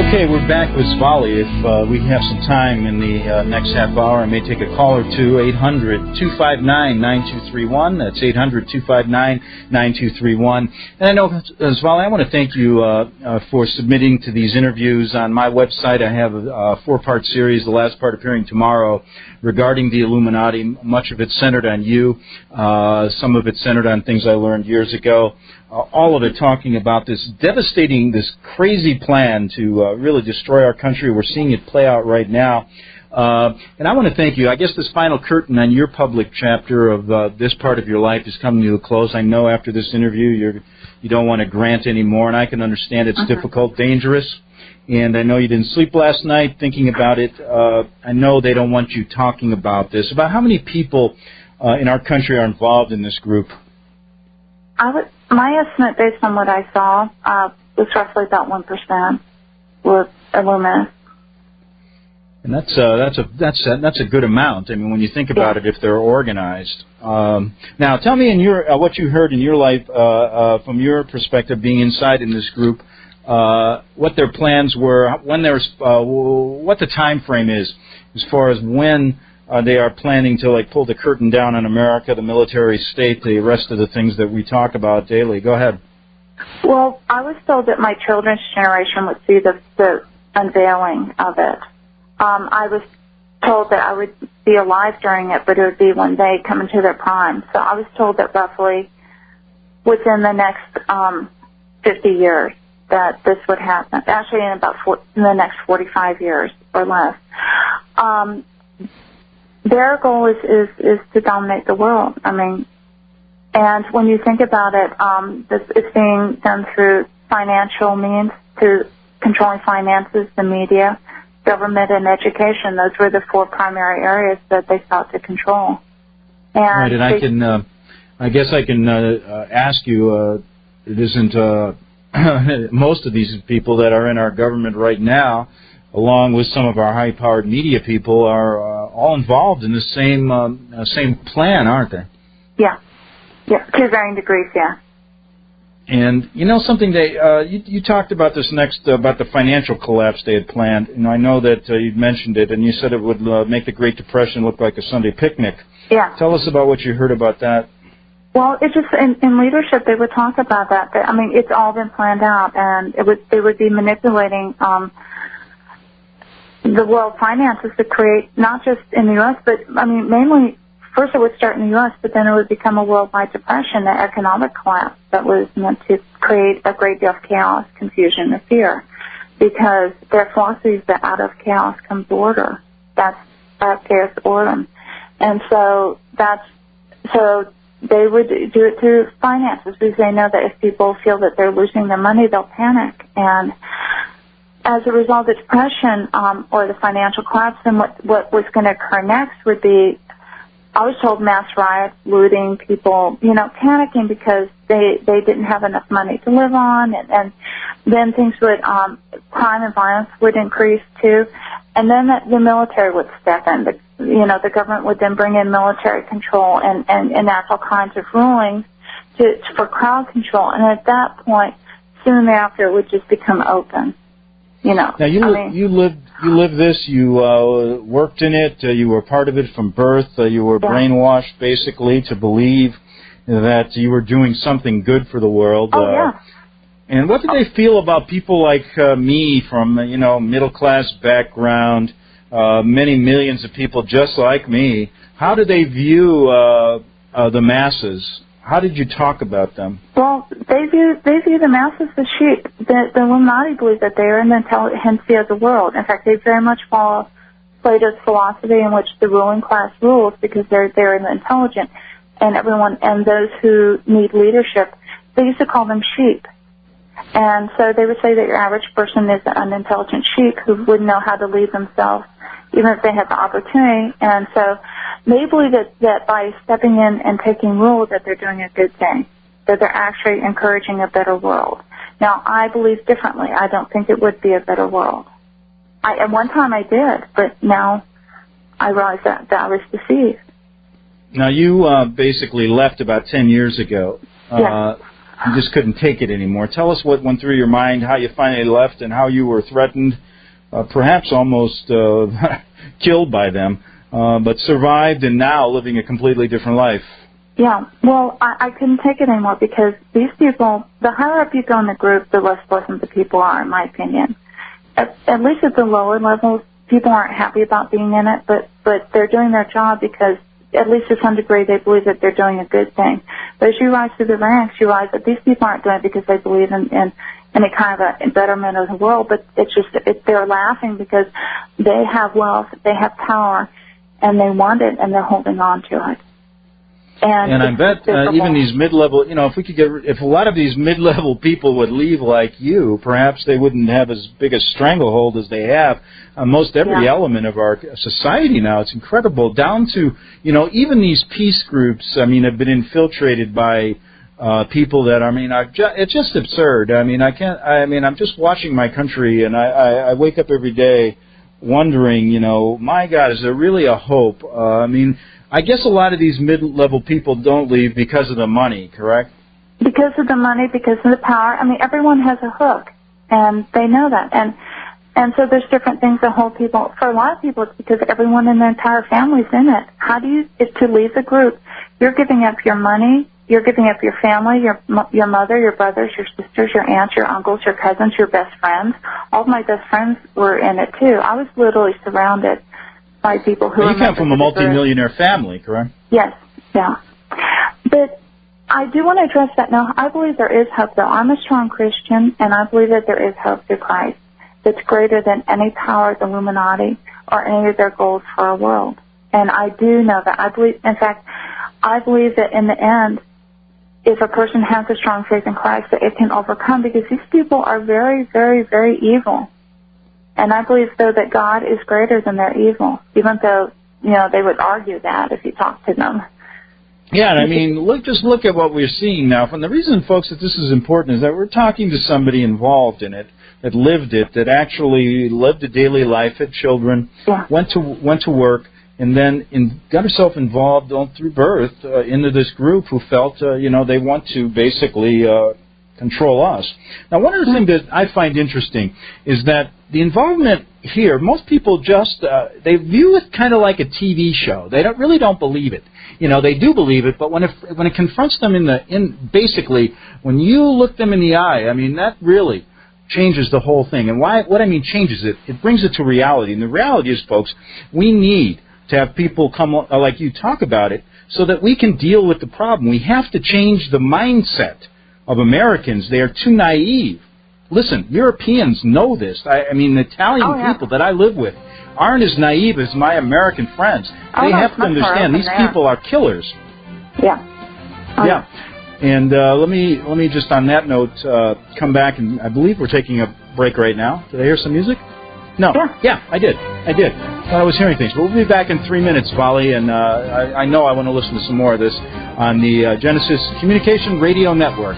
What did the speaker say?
Okay, we're back with Svali. If we have some time in the next half hour, I may take a call or two. 800-259-9231. That's 800-259-9231. And I know, Svali, I want to thank you for submitting to these interviews. On my website, I have a four-part series, the last part appearing tomorrow, regarding the Illuminati. Much of it centered on you. Some of it centered on things I learned years ago. All of it talking about this devastating, this crazy plan to really destroy our country. We're seeing it play out right now. And I want to thank you. I guess this final curtain on your public chapter of this part of your life is coming to a close. I know after this interview you don't want to grant anymore, and I can understand it's difficult, dangerous. And I know you didn't sleep last night thinking about it. I know they don't want you talking about this. About how many people in our country are involved in this group? My estimate, based on what I saw, was roughly about 1% were Illuminati. And that's a good amount. I mean, when you think about it, if they're organized. Now, tell me in your what you heard in your life from your perspective, being inside in this group, what their plans were, when there's what the time frame is as far as when. They are planning to pull the curtain down on America, the military state, the rest of the things that we talk about daily. Go ahead. Well, I was told that my children's generation would see the unveiling of it. I was told that I would be alive during it, but it would be when they come into their prime. So I was told that roughly within the next 50 years that this would happen. Actually, in the next 45 years or less. Their goal is to dominate the world. I mean, and when you think about it, it's being done through financial means, to controlling finances, the media, government, and education. Those were the four primary areas that they sought to control. And right, and I guess I can ask you, it isn't most of these people that are in our government right now, along with some of our high-powered media people, are all involved in the same plan, aren't they? Yeah, to varying degrees, yeah. And you know something, you talked about this about the financial collapse they had planned. I know that you'd mentioned it, and you said it would make the Great Depression look like a Sunday picnic. Yeah. Tell us about what you heard about that. Well, it's just in leadership they would talk about that. I mean, it's all been planned out, and they would be manipulating the world finances to create, not just in the U.S., but, I mean, mainly, first it would start in the U.S., but then it would become a worldwide depression, an economic collapse that was meant to create a great deal of chaos, confusion, and fear, because their philosophy is that out of chaos comes order. That's chaos order. And so they would do it through finances, because they know that if people feel that they're losing their money, they'll panic. And as a result of the depression or the financial collapse, then what was going to occur next would be, I was told, mass riots, looting, people, panicking because they didn't have enough money to live on, and then things would, crime and violence would increase too, and then the military would step in. The government would then bring in military control and enact all kinds of rulings for crowd control, and at that point, soon thereafter, it would just become open. Now you lived this. You worked in it. You were part of it from birth. You were brainwashed basically to believe that you were doing something good for the world. Oh yeah. And what did they feel about people like me from middle class background, many millions of people just like me? How did they view the masses? How did you talk about them? Well, they view the masses as sheep. The Illuminati believe that they are in the intelligentsia of the world. In fact, they very much follow Plato's philosophy, in which the ruling class rules because they're in the intelligent, and those who need leadership, they used to call them sheep. And so they would say that your average person is an unintelligent sheep who wouldn't know how to lead themselves, even if they had the opportunity. And so they believe that by stepping in and taking rule that they're doing a good thing, that they're actually encouraging a better world. Now, I believe differently. I don't think it would be a better world. At one time I did, but now I realize that I was deceived. Now, you basically left about 10 years ago. Yes. you just couldn't take it anymore. Tell us what went through your mind, how you finally left, and how you were threatened, perhaps almost killed by them, but survived and now living a completely different life. Yeah, well, I couldn't take it anymore because these people, the higher up you go in the group, the less pleasant the people are, in my opinion. At least at the lower levels, people aren't happy about being in it, but they're doing their job because, at least to some degree, they believe that they're doing a good thing. But as you rise through the ranks, you realize that these people aren't doing it because they believe in any kind of a betterment of the world, but they're laughing because they have wealth, they have power, and they want it, and they're holding on to it. And I bet even these mid-level, if a lot of these mid-level people would leave like you, perhaps they wouldn't have as big a stranglehold as they have on most every element of our society now. It's incredible, down to, even these peace groups, have been infiltrated by people that, it's just absurd. I'm just watching my country, and I wake up every day wondering, my God, is there really a hope? I guess a lot of these mid-level people don't leave because of the money, correct? Because of the money, because of the power. Everyone has a hook, and they know that. And so there's different things that hold people. For a lot of people, it's because everyone in their entire family's in it. To leave the group, you're giving up your money, you're giving up your family, your mother, your brothers, your sisters, your aunts, your uncles, your cousins, your best friends. All of my best friends were in it, too. I was literally surrounded by people who. You come from a multimillionaire family, correct? Yes, yeah. But I do want to address that now. I believe there is hope, though. I'm a strong Christian, and I believe that there is hope through Christ that's greater than any power of the Illuminati or any of their goals for our world. And I do know that. I believe that in the end, if a person has a strong faith in Christ, that it can overcome, because these people are very, very, very evil. And I believe, though, that God is greater than their evil, even though, they would argue that if you talk to them. Yeah, and just look at what we're seeing now. And the reason, folks, that this is important is that we're talking to somebody involved in it, that lived it, that actually lived a daily life, had children, went to work, and then got herself involved through birth into this group who felt, they want to basically control us. Now, one of the things that I find interesting is that the involvement here, most people just, they view it kind of like a TV show. They really don't believe it. They do believe it, but when it confronts them basically, when you look them in the eye, that really changes the whole thing. And what I mean changes it, it brings it to reality. And the reality is, folks, we need to have people come like you talk about it so that we can deal with the problem. We have to change the mindset of Americans. They are too naive. Listen, Europeans know this. The Italian people that I live with aren't as naive as my American friends. They have to understand these people are killers. Yeah. Yeah. And let me just on that note come back, and I believe we're taking a break right now. Did I hear some music? No. Yeah, I did. Thought I was hearing things. But we'll be back in 3 minutes, Svali, and I know I want to listen to some more of this on the Genesis Communication Radio Network.